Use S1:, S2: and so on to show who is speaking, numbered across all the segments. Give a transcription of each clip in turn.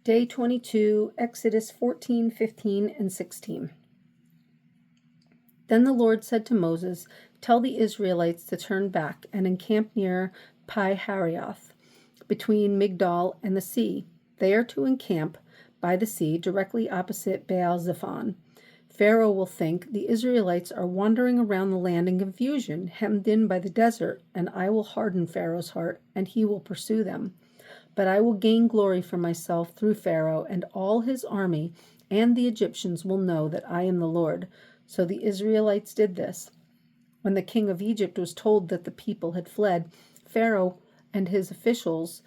S1: Day 22, Exodus 14, 15, and 16. Then the Lord said to Moses, "Tell the Israelites to turn back and encamp near Pi-hahiroth, between Migdol and the sea. They are to encamp by the sea, directly opposite Baal-zephon. Pharaoh will think the Israelites are wandering around the land in confusion, hemmed in by the desert, and I will harden Pharaoh's heart, and he will pursue them. But I will gain glory for myself through Pharaoh and all his army, and the Egyptians will know that I am the Lord." So the Israelites did this. When the king of Egypt was told that the people had fled, Pharaoh and his officials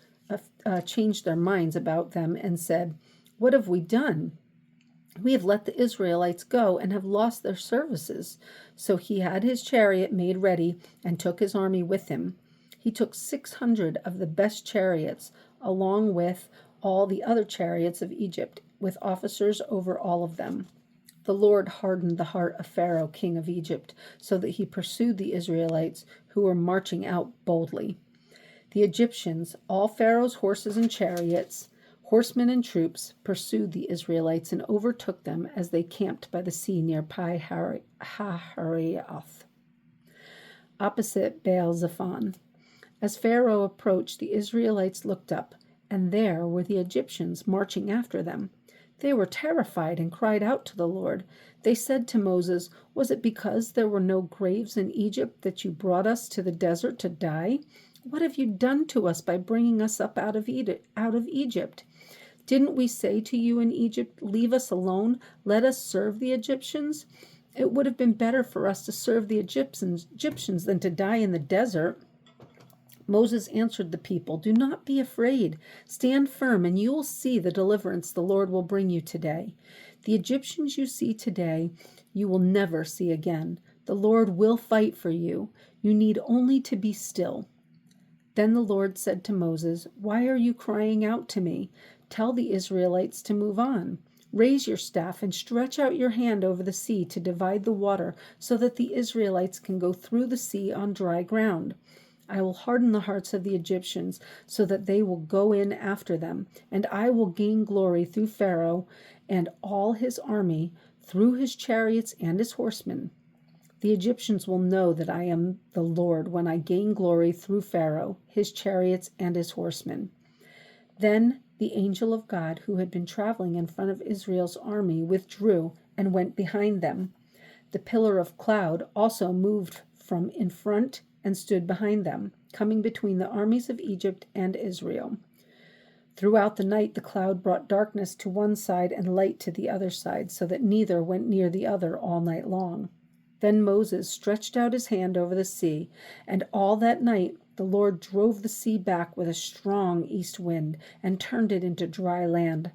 S1: changed their minds about them and said, "What have we done? We have let the Israelites go and have lost their services." So he had his chariot made ready and took his army with him. He took 600 of the best chariots, along with all the other chariots of Egypt, with officers over all of them. The Lord hardened the heart of Pharaoh, king of Egypt, so that he pursued the Israelites, who were marching out boldly. The Egyptians, all Pharaoh's horses and chariots, horsemen and troops, pursued the Israelites and overtook them as they camped by the sea near Pi-hahiroth, opposite Baal-zephon. As Pharaoh approached, the Israelites looked up, and there were the Egyptians marching after them. They were terrified and cried out to the Lord. They said to Moses, "Was it because there were no graves in Egypt that you brought us to the desert to die? What have you done to us by bringing us up out of Egypt? Didn't we say to you in Egypt, 'Leave us alone, let us serve the Egyptians'? It would have been better for us to serve the Egyptians than to die in the desert." Moses answered the people, "Do not be afraid. Stand firm, and you will see the deliverance the Lord will bring you today. The Egyptians you see today, you will never see again. The Lord will fight for you. You need only to be still." Then the Lord said to Moses, "Why are you crying out to me? Tell the Israelites to move on. Raise your staff and stretch out your hand over the sea to divide the water, so that the Israelites can go through the sea on dry ground. I will harden the hearts of the Egyptians so that they will go in after them, and I will gain glory through Pharaoh and all his army, through his chariots and his horsemen. The Egyptians will know that I am the Lord when I gain glory through Pharaoh, his chariots, and his horsemen." Then the angel of God, who had been traveling in front of Israel's army, withdrew and went behind them. The pillar of cloud also moved from in front and stood behind them, coming between the armies of Egypt and Israel. Throughout the night the cloud brought darkness to one side and light to the other side, so that neither went near the other all night long. Then Moses stretched out his hand over the sea, and all that night the Lord drove the sea back with a strong east wind and turned it into dry land.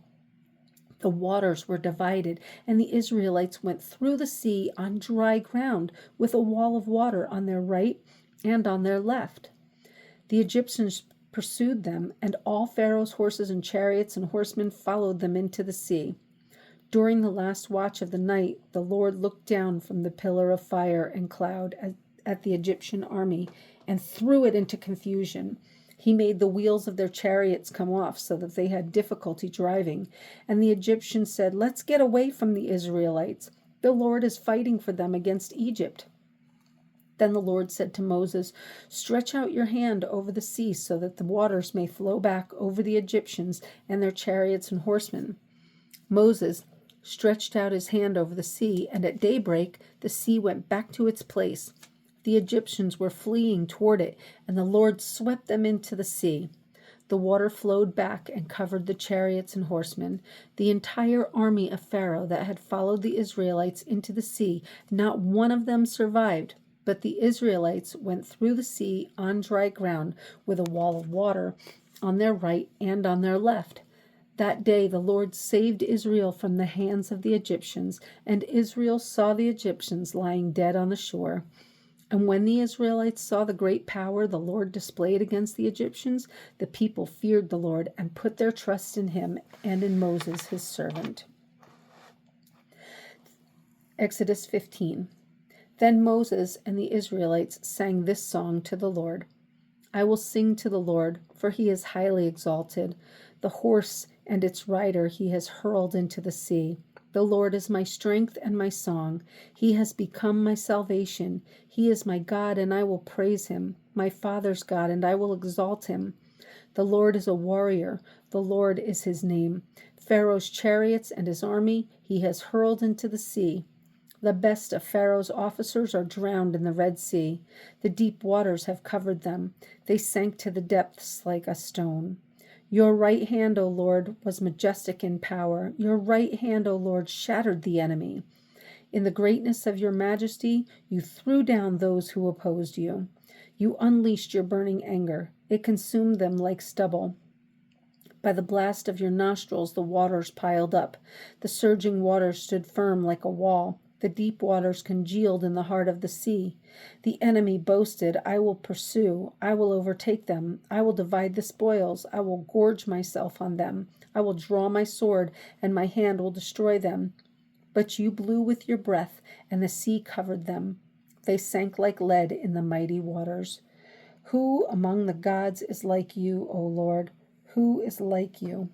S1: The waters were divided, and the Israelites went through the sea on dry ground, with a wall of water on their right and on their left. The Egyptians pursued them, and all Pharaoh's horses and chariots and horsemen followed them into the sea. During the last watch of the night, the Lord looked down from the pillar of fire and cloud at the Egyptian army and threw it into confusion. He made the wheels of their chariots come off so that they had difficulty driving. And the Egyptians said, "Let's get away from the Israelites. The Lord is fighting for them against Egypt." Then the Lord said to Moses, "Stretch out your hand over the sea so that the waters may flow back over the Egyptians and their chariots and horsemen." Moses stretched out his hand over the sea, and at daybreak the sea went back to its place. The Egyptians were fleeing toward it, and the Lord swept them into the sea. The water flowed back and covered the chariots and horsemen. The entire army of Pharaoh that had followed the Israelites into the sea, not one of them survived. But the Israelites went through the sea on dry ground with a wall of water on their right and on their left. That day the Lord saved Israel from the hands of the Egyptians, and Israel saw the Egyptians lying dead on the shore. And when the Israelites saw the great power the Lord displayed against the Egyptians, the people feared the Lord and put their trust in him and in Moses his servant. Exodus 15. Then Moses and the Israelites sang this song to the Lord. "I will sing to the Lord, for he is highly exalted. The horse and its rider he has hurled into the sea. The Lord is my strength and my song. He has become my salvation. He is my God, and I will praise him, my father's God, and I will exalt him. The Lord is a warrior. The Lord is his name. Pharaoh's chariots and his army he has hurled into the sea. The best of Pharaoh's officers are drowned in the Red Sea. The deep waters have covered them. They sank to the depths like a stone. Your right hand, O Lord, was majestic in power. Your right hand, O Lord, shattered the enemy. In the greatness of your majesty, you threw down those who opposed you. You unleashed your burning anger. It consumed them like stubble. By the blast of your nostrils, the waters piled up. The surging waters stood firm like a wall. The deep waters congealed in the heart of the sea. The enemy boasted, I will pursue, I will overtake them, I will divide the spoils, I will gorge myself on them, I will draw my sword, and my hand will destroy them. But you blew with your breath, and the sea covered them. They sank like lead in the mighty waters. Who among the gods is like you, O Lord? Who is like you?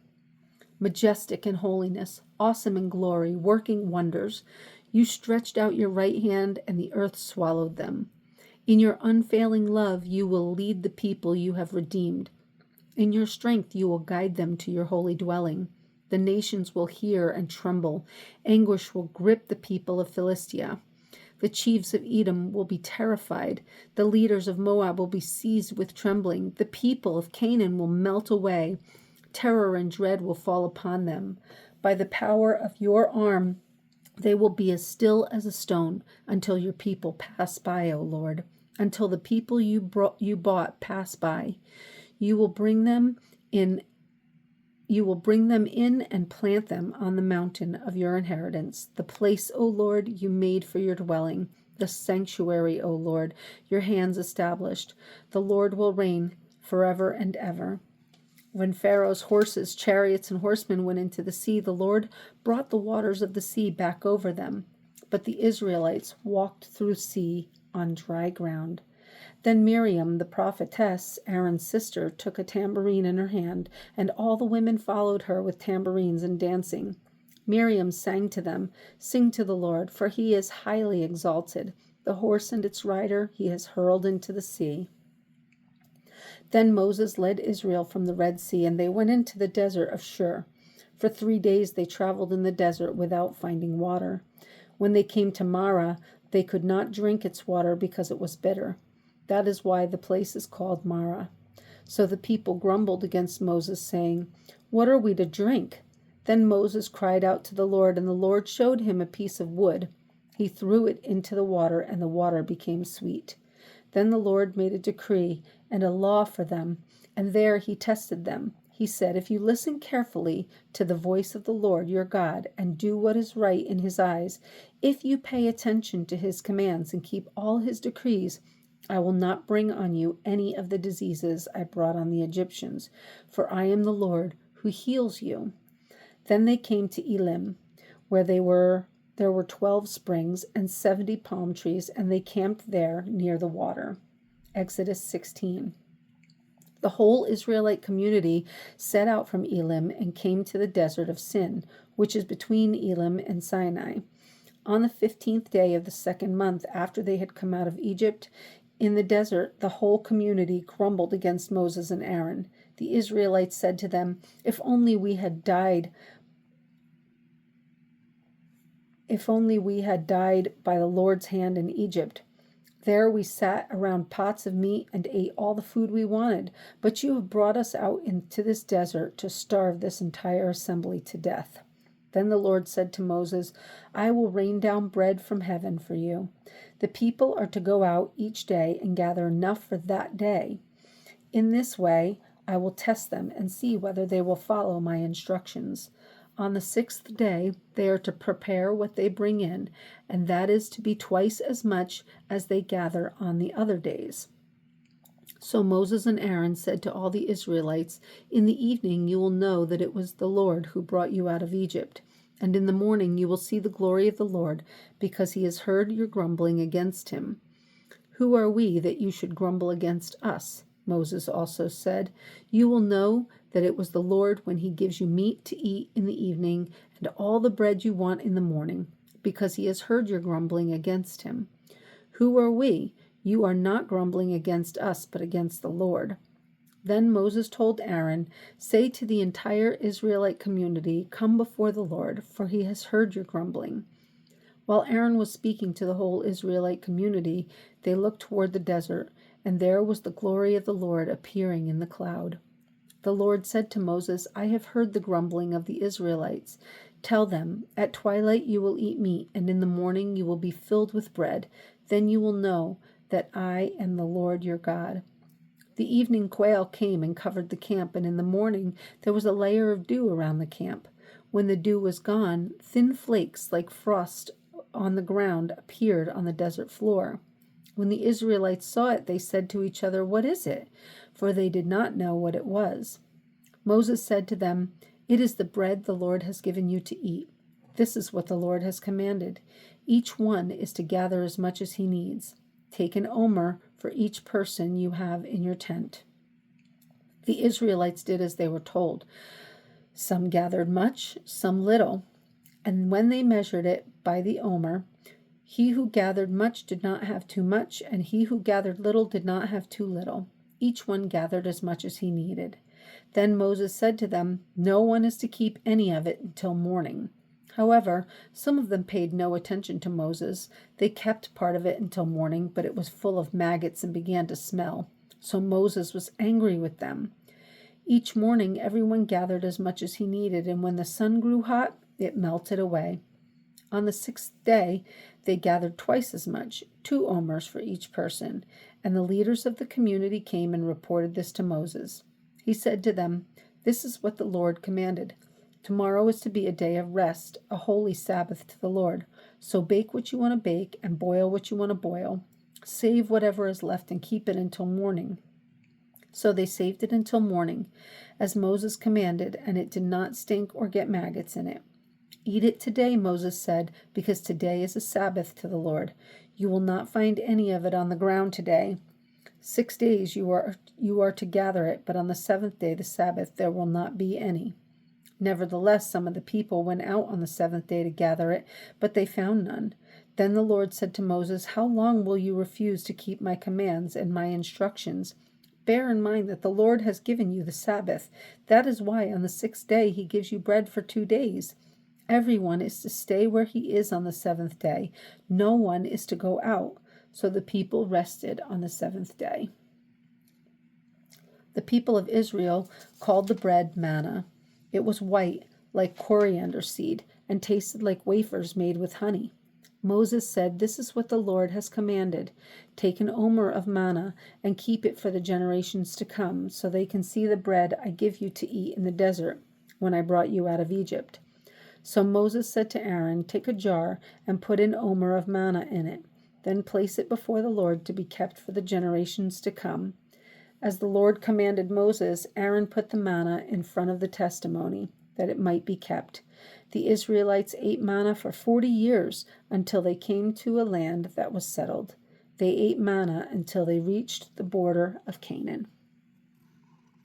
S1: Majestic in holiness, awesome in glory, working wonders. You stretched out your right hand, and the earth swallowed them. In your unfailing love, you will lead the people you have redeemed. In your strength, you will guide them to your holy dwelling. The nations will hear and tremble. Anguish will grip the people of Philistia. The chiefs of Edom will be terrified. The leaders of Moab will be seized with trembling. The people of Canaan will melt away. Terror and dread will fall upon them. By the power of your arm, they will be as still as a stone until your people pass by, O Lord, until the people you bought pass by. You will bring them in and plant them on the mountain of your inheritance, the place, O Lord, you made for your dwelling, the sanctuary, O Lord, your hands established. The Lord will reign forever and ever. When Pharaoh's horses, chariots, and horsemen went into the sea, the Lord brought the waters of the sea back over them. But the Israelites walked through the sea on dry ground. Then Miriam, the prophetess, Aaron's sister, took a tambourine in her hand, and all the women followed her with tambourines and dancing. Miriam sang to them, Sing to the Lord, for he is highly exalted. The horse and its rider he has hurled into the sea. Then Moses led Israel from the Red Sea, and they went into the desert of Shur. For 3 days they traveled in the desert without finding water. When they came to Marah, they could not drink its water because it was bitter. That is why the place is called Marah. So the people grumbled against Moses, saying, What are we to drink? Then Moses cried out to the Lord, and the Lord showed him a piece of wood. He threw it into the water, and the water became sweet. Then the Lord made a decree and a law for them, and there he tested them. He said, If you listen carefully to the voice of the Lord your God and do what is right in his eyes, if you pay attention to his commands and keep all his decrees, I will not bring on you any of the diseases I brought on the Egyptians, for I am the Lord who heals you. Then they came to Elim, where there were 12 springs and 70 palm trees, and they camped there near the water. Exodus 16. The whole Israelite community set out from Elim and came to the desert of Sin, which is between Elim and Sinai. On the 15th day of the 2nd month after they had come out of Egypt, in the desert, the whole community grumbled against Moses and Aaron. The Israelites said to them, If only we had died by the Lord's hand in Egypt. There we sat around pots of meat and ate all the food we wanted, but you have brought us out into this desert to starve this entire assembly to death. Then the Lord said to Moses, I will rain down bread from heaven for you. The people are to go out each day and gather enough for that day. In this way, I will test them and see whether they will follow my instructions. On the 6th day, they are to prepare what they bring in, and that is to be twice as much as they gather on the other days. So Moses and Aaron said to all the Israelites, In the evening you will know that it was the Lord who brought you out of Egypt, and in the morning you will see the glory of the Lord, because he has heard your grumbling against him. Who are we that you should grumble against us? Moses also said, "You will know that it was the Lord when he gives you meat to eat in the evening and all the bread you want in the morning, because he has heard your grumbling against him. Who are we? You are not grumbling against us, but against the Lord." Then Moses told Aaron, "Say to the entire Israelite community, 'Come before the Lord, for he has heard your grumbling.'" While Aaron was speaking to the whole Israelite community, they looked toward the desert, and there was the glory of the Lord appearing in the cloud. The Lord said to Moses, "I have heard the grumbling of the Israelites. Tell them, 'At twilight you will eat meat, and in the morning you will be filled with bread. Then you will know that I am the Lord your God.'" The evening quail came and covered the camp, and in the morning there was a layer of dew around the camp. When the dew was gone, thin flakes like frost on the ground appeared on the desert floor. When the Israelites saw it, they said to each other, "What is it?" For they did not know what it was. Moses said to them, "It is the bread the Lord has given you to eat. This is what the Lord has commanded. Each one is to gather as much as he needs. Take an omer for each person you have in your tent." The Israelites did as they were told. Some gathered much, some little. And when they measured it by the omer, he who gathered much did not have too much, and he who gathered little did not have too little. Each one gathered as much as he needed. Then Moses said to them, "No one is to keep any of it until morning." However, some of them paid no attention to Moses. They kept part of it until morning, but it was full of maggots and began to smell. So Moses was angry with them. Each morning everyone gathered as much as he needed, and when the sun grew hot, it melted away. On the 6th day, they gathered twice as much, 2 omers for each person, and the leaders of the community came and reported this to Moses. He said to them, "This is what the Lord commanded. Tomorrow is to be a day of rest, a holy Sabbath to the Lord. So bake what you want to bake and boil what you want to boil. Save whatever is left and keep it until morning." So they saved it until morning, as Moses commanded, and it did not stink or get maggots in it. "Eat it today," Moses said, "because today is a Sabbath to the Lord. You will not find any of it on the ground today. 6 days you are to gather it, but on the 7th day, the Sabbath, there will not be any." Nevertheless, some of the people went out on the 7th day to gather it, but they found none. Then the Lord said to Moses, "How long will you refuse to keep my commands and my instructions? Bear in mind that the Lord has given you the Sabbath. That is why on the 6th day he gives you bread for 2 days. Everyone is to stay where he is on the 7th day. No one is to go out." So the people rested on the 7th day. The people of Israel called the bread manna. It was white, like coriander seed, and tasted like wafers made with honey. Moses said, "This is what the Lord has commanded. Take an omer of manna and keep it for the generations to come, so they can see the bread I give you to eat in the desert when I brought you out of Egypt." So Moses said to Aaron, "Take a jar and put an omer of manna in it. Then place it before the Lord to be kept for the generations to come." As the Lord commanded Moses, Aaron put the manna in front of the testimony, that it might be kept. The Israelites ate manna for 40 years until they came to a land that was settled. They ate manna until they reached the border of Canaan.